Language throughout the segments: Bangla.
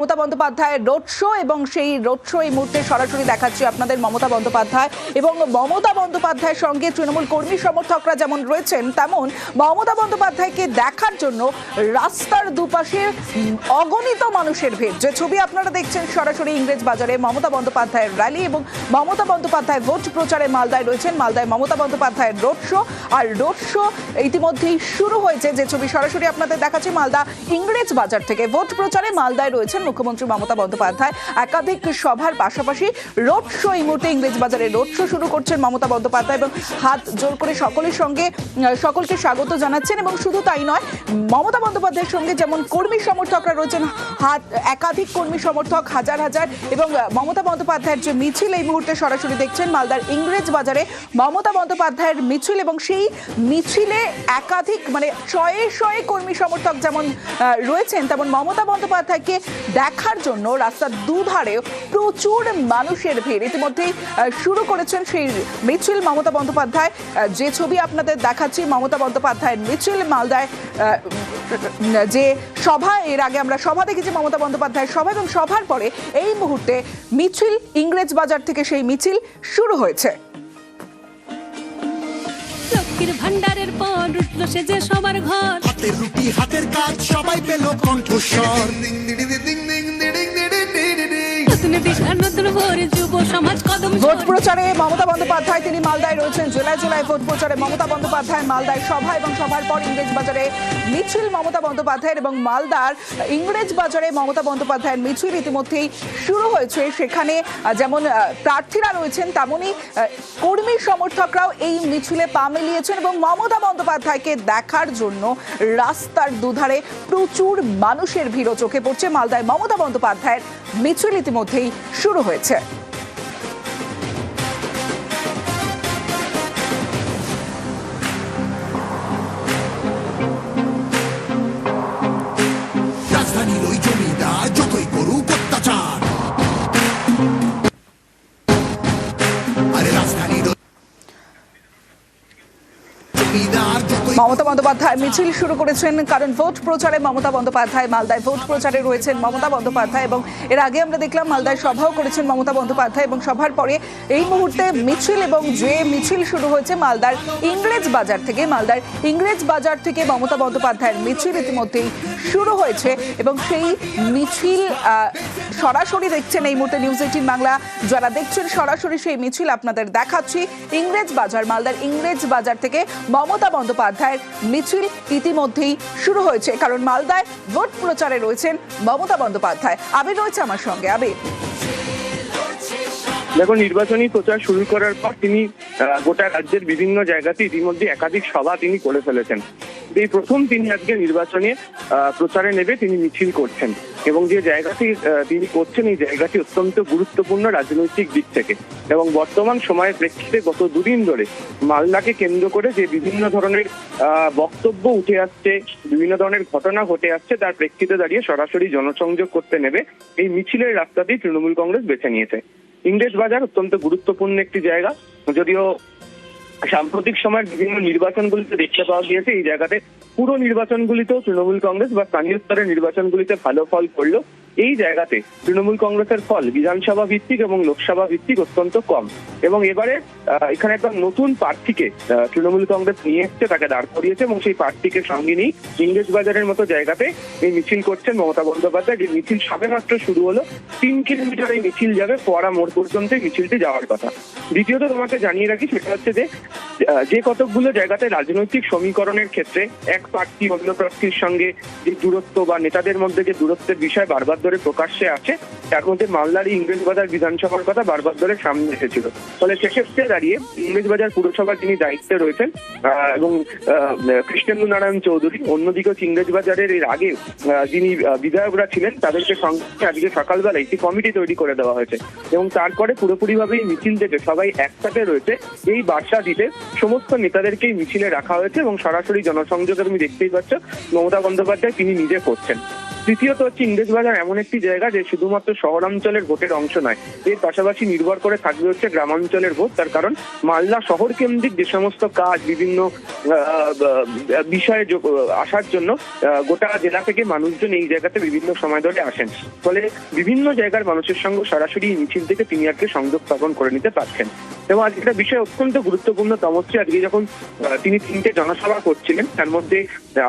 মমতা বন্দ্যোপাধ্যায়ের রোড শো এবং সেই রোড শো এই মুহূর্তে সরাসরি দেখাচ্ছি আপনাদের মমতা বন্দ্যোপাধ্যায় এবং মমতা বন্দ্যোপাধ্যায়ের সঙ্গে তৃণমূল কর্মী সমর্থকরা যেমন রয়েছেন তেমন মমতা বন্দ্যোপাধ্যায়কে দেখার জন্য রাস্তার দুপাশে অগণিত মানুষের ভিড়। যে ছবি আপনারা দেখছেন সরাসরি ইংরেজ বাজারে মমতা বন্দ্যোপাধ্যায়ের র্যালি এবং মমতা বন্দ্যোপাধ্যায় ভোট প্রচারে মালদায় রয়েছেন। মালদায় মমতা বন্দ্যোপাধ্যায়ের রোড শো, আর রোড শো ইতিমধ্যেই শুরু হয়েছে। যে ছবি সরাসরি আপনাদের দেখাচ্ছি মালদা ইংরেজ বাজার থেকে। ভোট প্রচারে মালদায় রয়েছেন মুখ্যমন্ত্রী মমতা বন্দ্যোপাধ্যায়। একাধিক সভার পাশাপাশি রোড শো এই মুহূর্তে ইংরেজ বাজারে রোড শো শুরু করছেন মমতা বন্দ্যোপাধ্যায় এবং হাত জোর করে সকলের সঙ্গে সকলকে স্বাগত জানাচ্ছেন। এবং শুধু তাই নয়, মমতা বন্দ্যোপাধ্যায়ের সঙ্গে যেমন কর্মী সমর্থকরা রয়েছেন, একাধিক কর্মী সমর্থক হাজার হাজার, এবং মমতা বন্দ্যোপাধ্যায়ের যে মিছিল এই মুহূর্তে সরাসরি দেখছেন মালদার ইংরেজ বাজারে মমতা বন্দ্যোপাধ্যায়ের মিছিল, এবং সেই মিছিলে একাধিক শয়ে শয়ে কর্মী সমর্থক যেমন রয়েছেন তেমন মমতা বন্দ্যোপাধ্যায়কে দেখার জন্য রাস্তার দুধারে প্রচুর মানুষের ভিড়। ইতিমধ্যেই শুরু করেছেন সেই মিছিল মমতা বন্দ্যোপাধ্যায়। যে ছবি আপনাদের দেখাচ্ছি মমতা বন্দ্যোপাধ্যায়ের মিছিল মালদায়, যে সভা, এর আগে আমরা সভা দেখেছি মমতা বন্দ্যোপাধ্যায়ের সভা, এবং সভার পরে এই মুহূর্তে মিছিল ইংরেজ বাজার থেকে সেই মিছিল শুরু হয়েছে। লক্ষ্মীর ভান্ডারের পর উঠলো সে যে সবার ঘর, হাতের রুটি হাতের কাজ সবাই পেল কণ্ঠস্বর। নতুন দিশার নতুন ভোরে যুব সমাজ কদম। ভোট প্রচারে মমতা বন্দ্যোপাধ্যায় তিনি মালদায় রয়েছেন। জেলায় জেলায় ভোট প্রচারে মমতা বন্দ্যোপাধ্যায় মালদায় সভা, এবং সভার পর ইংরেজ বাজারে মিছিল মমতা বন্দ্যোপাধ্যায়ের, এবং মালদার ইংরেজ বাজারে মমতা বন্দ্যোপাধ্যায়ের মিছিল ইতিমধ্যেই শুরু হয়েছে। সেখানে যেমন প্রার্থীরা রয়েছেন তেমনই কর্মী সমর্থকরাও এই মিছিলে পা মিলিয়েছেন এবং মমতা বন্দ্যোপাধ্যায়কে দেখার জন্য রাস্তার দুধারে প্রচুর মানুষের ভিড়ও চোখে পড়ছে। মালদায় মমতা বন্দ্যোপাধ্যায়ের মিছিল ইতিমধ্যেই শুরু হয়েছে। রাজধানীর ওই জমিদার যতই করুক অত্যাচার, আরে রাজধানীর মমতা বন্দ্যোপাধ্যায় মিছিল শুরু করেছেন, কারণ ভোট প্রচারে মমতা বন্দ্যোপাধ্যায় মালদায় ভোট প্রচারে রয়েছেন মমতা বন্দ্যোপাধ্যায়, এবং এর আগে আমরা দেখলাম মালদায় সভাও করেছেন মমতা বন্দ্যোপাধ্যায়, এবং সভার পরে এই মুহূর্তে মিছিল, এবং যে মিছিল শুরু হয়েছে মালদার ইংরেজ বাজার থেকে। মালদার ইংরেজ বাজার থেকে মমতা বন্দ্যোপাধ্যায়ের মিছিল ইতিমধ্যেই শুরু হয়েছে, এবং সেই মিছিল সরাসরি দেখছেন এই মুহূর্তে নিউজ 18 বাংলা। যারা দেখছেন সরাসরি সেই মিছিল আপনাদের দেখাচ্ছি ইংরেজ বাজার, মালদার ইংরেজ বাজার থেকে মমতা বন্দ্যোপাধ্যায়ের মিছিল ইতিমধ্যেই শুরু হয়েছে, কারণ মালদায় ভোট প্রচারে রয়েছেন মমতা বন্দ্যোপাধ্যায়। আবির রয়েছে আমার সঙ্গে। আবির, দেখো, নির্বাচনী প্রচার শুরু করার পর তিনি গোটা রাজ্যের বিভিন্ন জায়গাতে ইতিমধ্যে একাধিক সভা তিনি করে ফেলেছেন। এই প্রথম তিনি আজকে নির্বাচনে প্রচারে নেবে তিনি মিছিল করছেন, এবং যে জায়গাটি তিনি করছেন এই জায়গাটি অত্যন্ত গুরুত্বপূর্ণ রাজনৈতিক দিক থেকে, এবং বর্তমান সময়ের প্রেক্ষিতে গত দুদিন ধরে মালদাকে কেন্দ্র করে যে বিভিন্ন ধরনের বক্তব্য উঠে আসছে, বিভিন্ন ধরনের ঘটনা ঘটে আসছে, তার প্রেক্ষিতে দাঁড়িয়ে সরাসরি জনসংযোগ করতে নেবে এই মিছিলের রাস্তাতেই তৃণমূল কংগ্রেস বেছে নিয়েছে। ইংরেজ বাজার অত্যন্ত গুরুত্বপূর্ণ একটি জায়গা, যদিও সাম্প্রতিক সময়ের বিভিন্ন নির্বাচনগুলিতে দেখতে পাওয়া গিয়েছে এই জায়গাতে পুরো নির্বাচনগুলিতেও তৃণমূল কংগ্রেস বা স্থানীয় স্তরের নির্বাচনগুলিতে ভালো ফল করলো। এই জায়গাতে তৃণমূল কংগ্রেসের ফল বিধানসভা ভিত্তিক এবং লোকসভা ভিত্তিক অত্যন্ত কম, এবং এবারে এখানে একটা নতুন প্রার্থীকে তৃণমূল কংগ্রেস নিয়ে এসছে, তাকে দাঁড় করিয়েছে, এবং সেই প্রার্থীকে সঙ্গে নিয়ে ইংরেজ বাজারের মতো জায়গাতে এই মিছিল করছেন মমতা বন্দ্যোপাধ্যায়। যে মিছিল সবেমাত্র শুরু হলো, 3 কিলোমিটার এই মিছিল যাবে, ফোয়ারা মোড় পর্যন্ত মিছিলটি যাওয়ার কথা। দ্বিতীয়ত তোমাকে জানিয়ে রাখি, সেটা হচ্ছে যে কতকগুলো জায়গাতে রাজনৈতিক সমীকরণের ক্ষেত্রে এক প্রার্থী অন্য প্রার্থীর সঙ্গে যে দূরত্ব বা নেতাদের মধ্যে যে দূরত্বের বিষয় বারবার ধরে প্রকাশ্যে আছে, তার মধ্যে মালদার ইংরেজ বাজার বিধানসভার কথা বারবার ধরে সামনে এসেছিল। ফলে সেক্ষেত্রে দাঁড়িয়ে ইংরেজ বাজার পুরসভার যিনি দায়িত্বে রয়েছেন এবং কৃষ্ণেন্দু নারায়ণ চৌধুরী, অন্যদিকে ইংরেজ বাজারের এর আগে যিনি বিধায়করা ছিলেন তাদেরকে সঙ্গে আজকে সকালবেলা একটি কমিটি তৈরি করে দেওয়া হয়েছে, এবং তারপরে পুরোপুরিভাবে এই মিছিল থেকে সবাই একসাথে রয়েছে এই বার্তা দিতে সমস্ত নেতাদেরকেই মিছিলে রাখা হয়েছে, এবং সরাসরি জনসংযোগে তুমি দেখতেই পাচ্ছ মমতা বন্দ্যোপাধ্যায় তিনি নিজে করছেন। তৃতীয়ত হচ্ছে ইংরেজবাজার এমন একটি জায়গা যে শুধুমাত্র শহরাঞ্চলের ভোটের অংশ নয়, এর পাশাপাশি নির্ভর করে থাকবে হচ্ছে গ্রামাঞ্চলের ভোট। তার কারণ মালদা শহর কেন্দ্রিক যে সমস্ত কাজ বিভিন্ন বিষয়ে আসার জন্য গোটা জেলা থেকে মানুষজন এই জায়গাতে বিভিন্ন সময় ধরে আসেন, ফলে বিভিন্ন জায়গার মানুষের সঙ্গে সরাসরি মিছিল থেকে তিনি আজকে সংযোগ স্থাপন করে নিতে পারছেন। এবং আজকে একটা বিষয় অত্যন্ত গুরুত্বপূর্ণ তমশ্রী, আজকে যখন তিনি 3টে জনসভা করছিলেন তার মধ্যে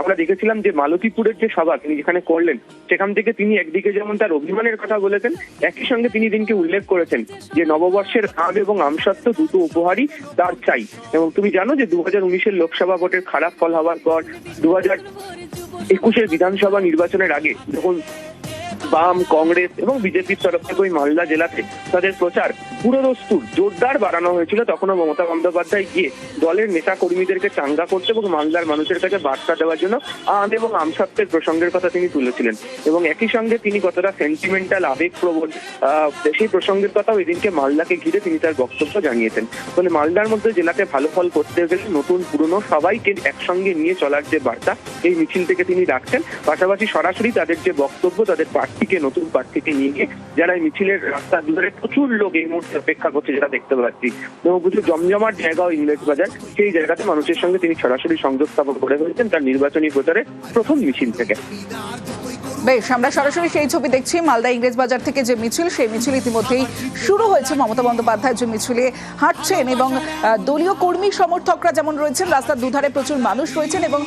আমরা দেখেছিলাম যে মালতীপুরের যে সভা তিনি যেখানে করলেন সেখান থেকে তিনি একদিকে যেমন তার অভিমানের কথা বলেছেন, একই সঙ্গে তিনি দিনকে উল্লেখ করেছেন যে নববর্ষের আম এবং আমসত্ত্ব দুটো উপহারই তার চাই। এবং তুমি জানো যে 2019-এর লোকসভা ভোটের খারাপ ফল হওয়ার পর 2021-এর বিধানসভা নির্বাচনের আগে যখন বাম, কংগ্রেস এবং বিজেপির তরফ থেকে ওই মালদা জেলাতে তাদের প্রচার পুরোদস্তুর জোরদার বাড়ানো হয়েছিল, তখনও মমতা বন্দ্যোপাধ্যায় গিয়ে দলের নেতা কর্মীদেরকে চাঙ্গা করতে এবং মালদার মানুষের কাছে বার্তা দেওয়ার জন্য আম এবং আমসত্ত্বের প্রসঙ্গের কথা তিনি তুলেছিলেন। এবং একই সঙ্গে তিনি কতটা সেন্টিমেন্টাল, আবেগপ্রবণ সেই প্রসঙ্গের কথাও এদিনকে মালদাকে ঘিরে তিনি তার বক্তব্য জানিয়েছেন। ফলে মালদার মধ্যে জেলাতে ভালো ফল করতে গেলে নতুন পুরনো সবাইকে একসঙ্গে নিয়ে চলার যে বার্তা এই মিছিল থেকে তিনি রাখছেন, পাশাপাশি সরাসরি তাদের যে বক্তব্য, তাদের নতুন প্রার্থীকে নিয়ে গিয়ে যারা এই মিছিলের রাস্তার দুধারে প্রচুর লোক এই মুহূর্তে অপেক্ষা করছে যেটা দেখতে পাচ্ছি, এবং প্রচুর জমজমাট জায়গা ইংরেজবাজার, সেই জায়গাতে মানুষের সঙ্গে তিনি সরাসরি সংযোগ স্থাপন করে ফেলেছেন তার নির্বাচনী প্রচারে প্রথম মিছিল থেকে। বেশ, আমরা সরাসরি সেই ছবি দেখছি মালদা ইংরেজবাজার থেকে যে মিছিল, সেই মিছিল ইতিমধ্যেই শুরু হয়েছে। মমতা বন্দ্যোপাধ্যায় যে মিছিলে হাঁটছেন এবং দলীয় কর্মী সমর্থকরা যেমন রয়েছেন, রাস্তার দুধারে প্রচুর মানুষ রয়েছেন এবং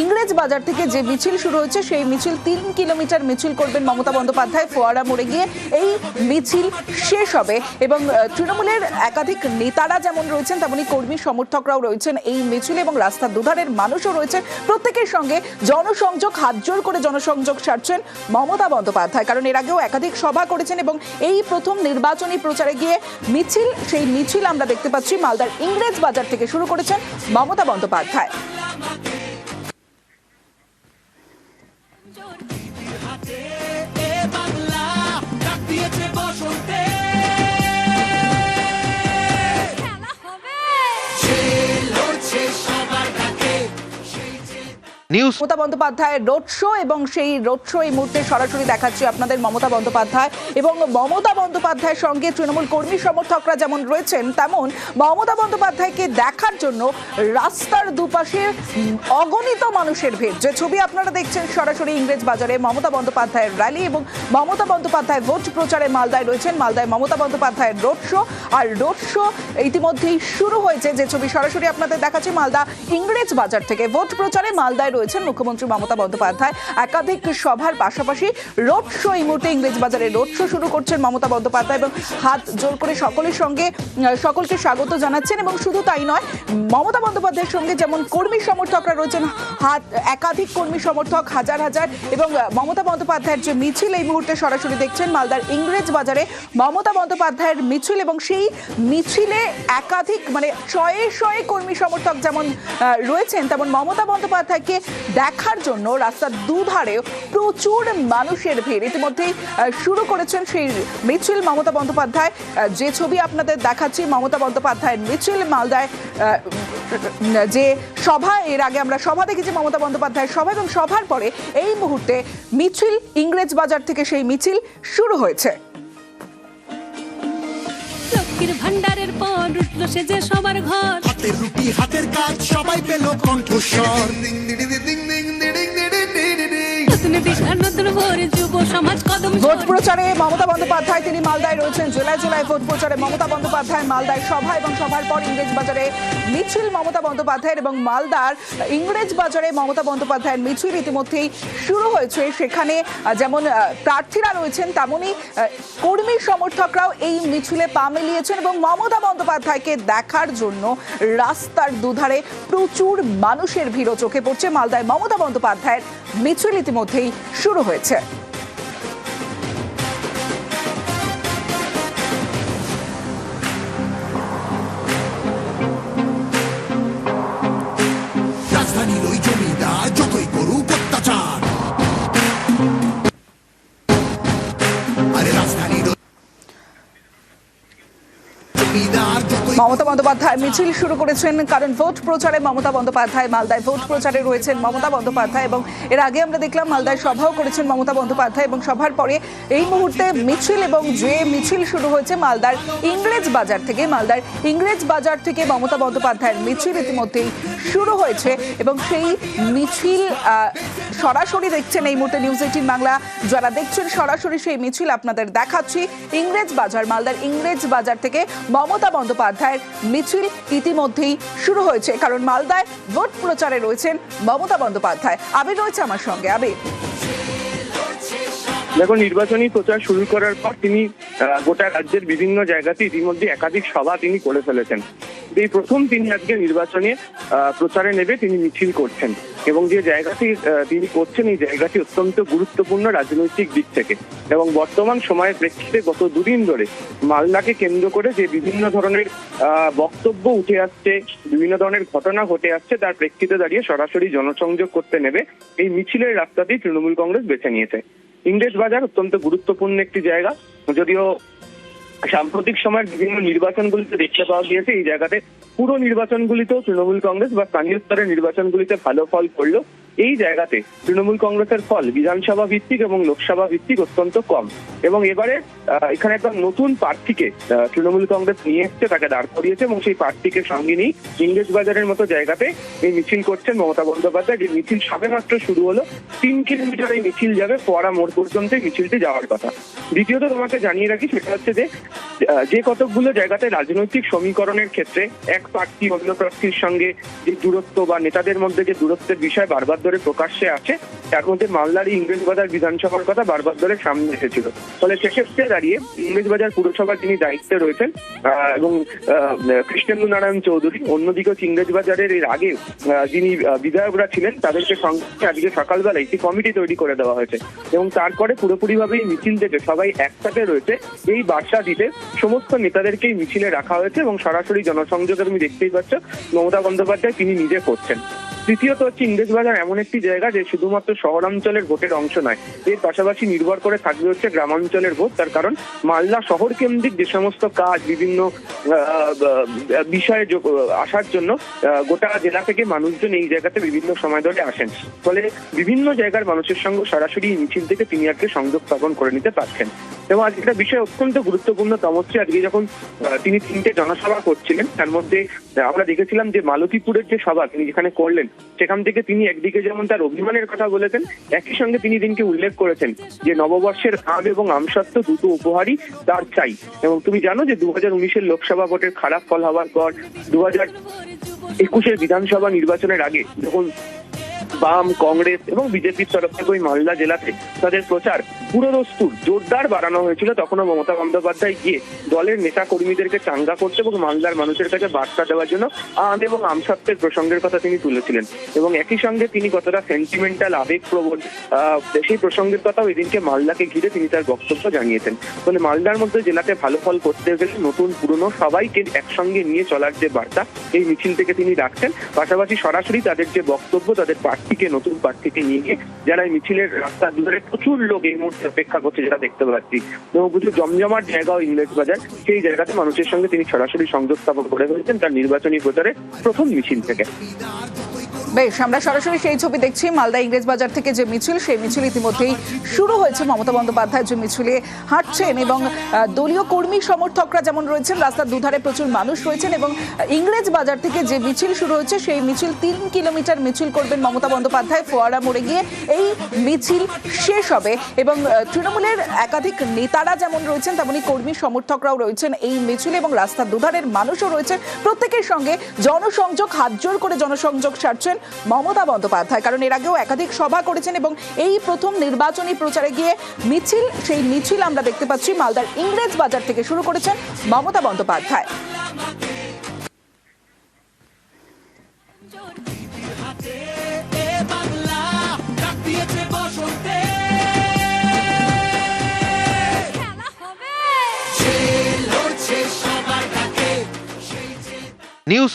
ইংরেজবাজার থেকে যে মিছিল শুরু হয়েছে সেই মিছিল 3 কিলোমিটার মিছিল করবেন মমতা বন্দ্যোপাধ্যায়। ফোয়ারা মোড়ে গিয়ে এই মিছিল শেষ হবে এবং তৃণমূলের একাধিক নেতারা যেমন রয়েছেন তেমনি কর্মী সমর্থকরাও রয়েছেন এই মিছিলে এবং রাস্তার দুধারের মানুষও রয়েছেন। প্রত্যেকের সঙ্গে জনসংযোগ, হাত জোড় করে জনসংযোগ সারছেন মমতা বন্দ্যোপাধ্যায়, কারণ এর আগেও একাধিক সভা করেছেন এবং এই প্রথম নির্বাচনী প্রচারে গিয়ে মিছিল, সেই মিছিল আমরা দেখতে পাচ্ছি মালদার ইংরেজবাজার থেকে শুরু করেছেন মমতা বন্দ্যোপাধ্যায়। মমতা বন্দ্যোপাধ্যায়ের রোড শো এবং সেই রোড শো এই মুহূর্তে সরাসরি দেখাচ্ছি আপনাদের মমতা বন্দ্যোপাধ্যায় এবং মমতা বন্দ্যোপাধ্যায়ের সঙ্গে তৃণমূল কর্মী সমর্থকরা যেমন রয়েছেন তেমন মমতা বন্দ্যোপাধ্যায়কে দেখার জন্য রাস্তার দুপাশে অগণিত মানুষের ভিড়। যে ছবি আপনারা দেখছেন সরাসরি ইংরেজবাজারে মমতা বন্দ্যোপাধ্যায়ের র্যালি এবং মমতা বন্দ্যোপাধ্যায় ভোট প্রচারে মালদায় রয়েছেন। মালদায় মমতা বন্দ্যোপাধ্যায়ের রোড শো, আর রোড শো ইতিমধ্যেই শুরু হয়েছে। যে ছবি সরাসরি আপনাদের দেখাচ্ছি মালদা ইংরেজবাজার থেকে ভোট প্রচারে মালদায় রয়েছেন মুখ্যমন্ত্রী মমতা বন্দ্যোপাধ্যায়। একাধিক সভার পাশাপাশি রোড শো এই মুহূর্তে ইংরেজবাজারে রোড শো শুরু করছেন মমতা বন্দ্যোপাধ্যায় এবং হাত জোর করে সকলের সঙ্গে সকলকে স্বাগত জানাচ্ছেন। এবং শুধু তাই নয়, মমতা বন্দ্যোপাধ্যায়ের সঙ্গে যেমন কর্মী সমর্থকরা রয়েছেন, একাধিক কর্মী সমর্থক হাজার হাজার, এবং মমতা বন্দ্যোপাধ্যায়ের যে মিছিল এই মুহূর্তে সরাসরি দেখছেন মালদার ইংরেজবাজারে মমতা বন্দ্যোপাধ্যায়ের মিছিল এবং সেই মিছিলে একাধিক শয়ে শয়ে কর্মী সমর্থক যেমন রয়েছেন তেমন মমতা বন্দ্যোপাধ্যায়কে দেখার জন্য রাস্তার দুধারে প্রচুর মানুষের ভিড়। ইতিমধ্যেই শুরু করেছেন সেই মিছিল মমতা বন্দ্যোপাধ্যায়। যে ছবি আপনাদের দেখাচ্ছি মমতা বন্দ্যোপাধ্যায়ের মিছিল মালদায় যে সভা, এর আগে আমরা সভা দেখেছি মমতা বন্দ্যোপাধ্যায়ের সভা এবং সভার পরে এই মুহূর্তে মিছিল ইংরেজবাজার থেকে সেই মিছিল শুরু হয়েছে। লক্ষ্মীর ভান্ডারের পর উঠলো সে যে সবার ঘর, হাতের রুটি হাতের কাজ সবাই পেল কণ্ঠস্বর। নতুন ভোরে যুব সমাজ কদম ভোট প্রচারে মমতা বন্দ্যোপাধ্যায় তিনি মালদায় রয়েছেন। জেলায় জেলায় ভোট প্রচারে মমতা বন্দ্যোপাধ্যায় মালদায় সভা এবং সভার পর ইংরেজবাজারে মিছিল মমতা বন্দ্যোপাধ্যায়ের এবং মালদার ইংরেজবাজারে মমতা বন্দ্যোপাধ্যায়ের মিছিল ইতিমধ্যেই শুরু হয়েছে। সেখানে যেমন প্রার্থীরা রয়েছেন তেমনই কর্মী সমর্থকরাও এই মিছিলে পা মিলিয়েছেন এবং মমতা বন্দ্যোপাধ্যায়কে দেখার জন্য রাস্তার দুধারে প্রচুর মানুষের ভিড়ও চোখে পড়ছে। মালদায় মমতা বন্দ্যোপাধ্যায়ের মিছিল ইতিমধ্যেই শুরু হয়েছে। রাজধানীর ওই জমিদার যতই করুক অত্যাচার, আরে রাজধানীর জমিদার যতই মমতা বন্দ্যোপাধ্যায় মিছিল শুরু করেছেন, কারণ ভোট প্রচারে মমতা বন্দ্যোপাধ্যায় মালদায় ভোট প্রচারে রয়েছেন মমতা বন্দ্যোপাধ্যায়। এবং এর আগে আমরা দেখলাম মালদায় সভাও করেছেন মমতা বন্দ্যোপাধ্যায়, এবং সভার পরে এই মুহূর্তে মিছিল, এবং যে মিছিল শুরু হয়েছে মালদার ইংরেজ বাজার থেকে। মালদার ইংরেজ বাজার থেকে মমতা বন্দ্যোপাধ্যায়ের মিছিল ইতিমধ্যেই শুরু হয়েছে, এবং সেই মিছিল সরাসরি দেখছেন এই মুহূর্তে নিউজ 18 বাংলা। যারা দেখছেন সরাসরি সেই মিছিল আপনাদের দেখাচ্ছি। ইংরেজ বাজার, মালদার ইংরেজ বাজার থেকে মমতা বন্দ্যোপাধ্যায়ের মিছিল ইতিমধ্যেই শুরু হয়েছে, কারণ মালদায় ভোট প্রচারে রয়েছেন মমতা বন্দ্যোপাধ্যায়। আবির রয়েছে আমার সঙ্গে। আবির, দেখুন, নির্বাচনী প্রচার শুরু করার পর তিনি গোটা রাজ্যের বিভিন্ন জায়গাতে ইতিমধ্যে একাধিক সভা তিনি করে ফেলেছেন। এই প্রথম তিনি আজকে নির্বাচনে প্রচারে নেবে তিনি মিছিল করছেন, এবং যে জায়গাটি তিনি করছেন এই জায়গাটি অত্যন্ত গুরুত্বপূর্ণ রাজনৈতিক দিক থেকে। এবং বর্তমান সময়ের প্রেক্ষিতে গত দুদিন ধরে মালদাকে কেন্দ্র করে যে বিভিন্ন ধরনের বক্তব্য উঠে আসছে, বিভিন্ন ধরনের ঘটনা ঘটে আসছে, তার প্রেক্ষিতে দাঁড়িয়ে সরাসরি জনসংযোগ করতে নেবে এই মিছিলের রাস্তাটি তৃণমূল কংগ্রেস বেছে নিয়েছে। ইংরেজ বাজার অত্যন্ত গুরুত্বপূর্ণ একটি জায়গা, যদিও সাম্প্রতিক সময়ের বিভিন্ন নির্বাচনগুলিতে দেখতে পাওয়া গিয়েছে এই জায়গাতে পুরো নির্বাচনগুলিতেও তৃণমূল কংগ্রেস বা স্থানীয় স্তরের নির্বাচনগুলিতে ভালো ফল করলো। এই জায়গাতে তৃণমূল কংগ্রেসের ফল বিধানসভা ভিত্তিক এবং লোকসভা ভিত্তিক অত্যন্ত কম, এবং এবারে এখানে একটা নতুন প্রার্থীকে তৃণমূল কংগ্রেস নিয়ে এসছে, তাকে দাঁড় করিয়েছে, এবং সেই প্রার্থীকে সঙ্গে নিয়ে ইংরেজ বাজারের মতো জায়গাতে এই মিছিল করছেন মমতা বন্দ্যোপাধ্যায়। যে মিছিল সবেমাত্র শুরু হলো, 3 কিলোমিটার এই মিছিল যাবে, ফোয়ারা মোড় পর্যন্ত মিছিলটি যাওয়ার কথা। দ্বিতীয়ত তোমাকে জানিয়ে রাখি, সেটা হচ্ছে যে কতকগুলো জায়গাতে রাজনৈতিক সমীকরণের ক্ষেত্রে এক প্রার্থী অন্য প্রার্থীর সঙ্গে যে দূরত্ব বা নেতাদের মধ্যে যে দূরত্বের বিষয় বারবার ধরে প্রকাশ্যে আছে, তার মধ্যে মালদার ইংরেজ বাজার বিধানসভার কথা বারবার ধরে সামনে এসেছিল। ফলে সেক্ষেত্রে দাঁড়িয়ে ইংরেজ বাজার পুরসভার যিনি দায়িত্বে রয়েছেন এবং কৃষ্ণেন্দু নারায়ণ চৌধুরী, অন্যদিকে ইংরেজ বাজারের এর আগে যিনি বিধায়করা ছিলেন তাদেরকে সঙ্গে আজকে সকালবেলা একটি কমিটি তৈরি করে দেওয়া হয়েছে, এবং তারপরে পুরোপুরিভাবে এই মিছিল থেকে সবাই একসাথে রয়েছে এই বার্তা দিতে সমস্ত নেতাদেরকেই মিছিলে রাখা হয়েছে। এবং সরাসরি জনসংযোগে তুমি দেখতেই পাচ্ছ মমতা বন্দ্যোপাধ্যায় তিনি নিজে করছেন। তৃতীয়ত হচ্ছে ইংরেজ বাজার এমন একটি জায়গা যে শুধুমাত্র শহরাঞ্চলের ভোটের অংশ নয়, এর পাশাপাশি নির্ভর করে থাকবে হচ্ছে গ্রামাঞ্চলের ভোট। তার কারণ মালদা শহর কেন্দ্রিক যে সমস্ত কাজ, বিভিন্ন বিষয়ে আসার জন্য গোটা জেলা থেকে মানুষজন এই জায়গাতে বিভিন্ন সময় ধরে আসেন, ফলে বিভিন্ন জায়গার মানুষের সঙ্গে সরাসরি মিছিল থেকে তিনি আজকে সংযোগ স্থাপন করে নিতে পারছেন। এবং আজকে একটা বিষয় অত্যন্ত গুরুত্বপূর্ণ তমশ্রী, আজকে যখন তিনি 3টে জনসভা করছিলেন, তার মধ্যে আমরা দেখেছিলাম যে মালতীপুরের যে সভা তিনি যেখানে করলেন, সেখান থেকে তিনি একদিকে যেমন তার অভিমানের কথা বলেছেন, একই সঙ্গে তিনি দিনকে উল্লেখ করেছেন যে নববর্ষের আম এবং আমসত্ত্ব দুটো উপহারই তার চাই। এবং তুমি জানো যে 2019-এর লোকসভা ভোটের খারাপ ফল হওয়ার পর 2021-এর বিধানসভা নির্বাচনের আগে যখন বাম, কংগ্রেস এবং বিজেপির তরফ থেকে ওই মালদা জেলাতে তাদের প্রচার পুরোদস্তুর জোরদার বাড়ানো হয়েছিল, তখনও মমতা বন্দ্যোপাধ্যায় গিয়ে দলের নেতা কর্মীদেরকে চাঙ্গা করতে এবং মালদার মানুষের কাছে বার্তা দেওয়ার জন্য আম এবং আমসত্ত্বের প্রসঙ্গের কথা তিনি তুলেছিলেন। এবং একই সঙ্গে তিনি কতটা সেন্টিমেন্টাল, আবেগপ্রবণ সেই প্রসঙ্গের কথাও এদিনকে মালদাকে ঘিরে তিনি তার বক্তব্য জানিয়েছেন। ফলে মালদার মধ্যে জেলাতে ভালো ফল করতে গেলে নতুন পুরনো সবাইকে একসঙ্গে নিয়ে চলার যে বার্তা এই মিছিল থেকে তিনি রাখছেন, পাশাপাশি সরাসরি তাদের যে বক্তব্য, তাদের নতুন প্রার্থীকে নিয়ে গিয়ে যারা এই মিছিলের রাস্তা ধরে প্রচুর লোক এই মুহূর্তে অপেক্ষা করছে, যেটা দেখতে পাচ্ছি, এবং প্রচুর জমজমাট জায়গাও ইংরেজ বাজার, সেই জায়গাতে মানুষের সঙ্গে তিনি সরাসরি সংযোগ স্থাপন করে ফেলেছেন তার নির্বাচনী প্রচারে প্রথম মিছিল থেকে। বেশ, আমরা সরাসরি সেই ছবি দেখছি মালদা ইংরেজ বাজার থেকে যে মিছিল, সেই মিছিল ইতিমধ্যেই শুরু হয়েছে। মমতা বন্দ্যোপাধ্যায় যে মিছিলে হাঁটছেন, এবং দলীয় কর্মী সমর্থকরা যেমন রয়েছেন, রাস্তার দুধারে প্রচুর মানুষ রয়েছেন, এবং ইংরেজ বাজার থেকে যে মিছিল শুরু হয়েছে সেই মিছিল 3 কিলোমিটার মিছিল করবেন মমতা বন্দ্যোপাধ্যায়। ফোয়ারা মোড়ে গিয়ে এই মিছিল শেষ হবে, এবং তৃণমূলের একাধিক নেতারা যেমন রয়েছেন তেমনি কর্মী সমর্থকরাও রয়েছেন এই মিছিলে, এবং রাস্তার দুধারের মানুষও রয়েছেন। প্রত্যেকের সঙ্গে জনসংযোগ, হাত জোড় করে জনসংযোগ সারছেন মমতা বন্দ্যোপাধ্যায়, কারণ এর আগেও একাধিক সভা করেছেন, এবং এই প্রথম নির্বাচনী প্রচারে গিয়ে মিছিল, সেই মিছিল আমরা দেখতে পাচ্ছি মালদার ইংরেজ বাজার থেকে শুরু করেছেন মমতা বন্দ্যোপাধ্যায়। নিউজ